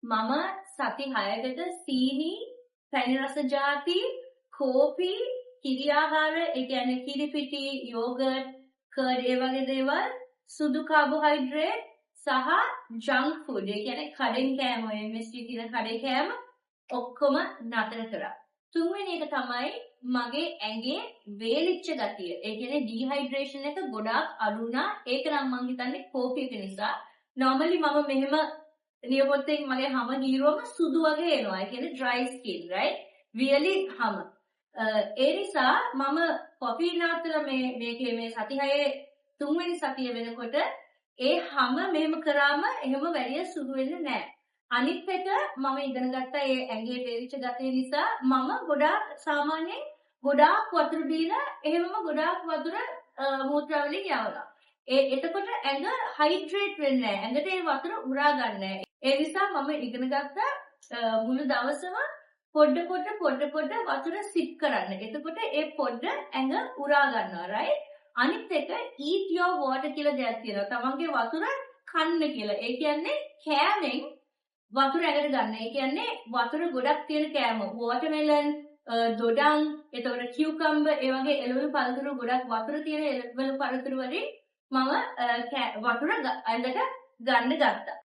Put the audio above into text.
මම සති 6කට සීනි, පැණි රස ජාති, කෝපි, කිරි ආහාර, ඒ කියන්නේ කිරි පිටි, යෝගර්ට්, කර්ඩ් ඒ වගේ දේවල්, සුදු කාබෝහයිඩ්‍රේට් සහ ජංක් ෆුඩ්, ඒ කියන්නේ කඩෙන් කෑම, MSG කියන කඩේ කෑම ඔක්කොම නතර කරා. තුන්වෙනි එක තමයි මගේ ඇඟේ වේලිච්ච ගතිය. ඒ කියන්නේ ඩිහයිඩ්‍රේෂන් එක ගොඩාක් අඩු වුණා. ඒක නම් මං හිතන්නේ කෝපි එක නිසා. normally මම මෙහෙම නියපොත්තෙන් මගේ හැම ගීරුවම සුදු වගේ එනවා. ඒ කියන්නේ dry skin, right? really හැම. ඒ නිසා මම කොෆි නවත්තලා මේකේ මේ සති 6 තුන්වෙනි සතිය වෙනකොට ඒ හැම මෙහෙම කරාම එහෙම වැඩි සුදු වෙන්නේ නැහැ. අනිත් එක මම ඉගෙන ගත්තා ඒ ඇඟේ වේලිච්ච ගතිය නිසා මම ගොඩාක් සාමාන්‍යයෙන් ගොඩාක් වතුර බීලා එහෙමම ගොඩාක් වතුර මූත්‍රා වලින් යවනවා. එතකොට ඇඟ හයිඩ්‍රේට් වෙන්නේ නැහැ. ඇඟට ඒ වතුර උරා ගන්න නැහැ. ඒ නිසා මම ඉගෙන ගත්තා මුළු දවසම පොඩ වතුර සිප් කරන්න. එතකොට ඒ පොඩ ඇඟ උරා ගන්නවා, right? අනිත් එක eat your water කියලා දෙයක් තියෙනවා. තමන්ගේ වතුර කන්න කියලා. ඒ කියන්නේ කෑමෙන් වතුර ඇඟට ගන්න. ඒ කියන්නේ වතුර ගොඩක් තියෙන කෑම. watermelon, දොඩම්, එතකොට cucumber ඒ වගේ එළවලු පළතුරු ගොඩක් වතුර තියෙන එළවලු පළතුරු වලින් මම වතුර ඇඟට ගන්න ගත්තා.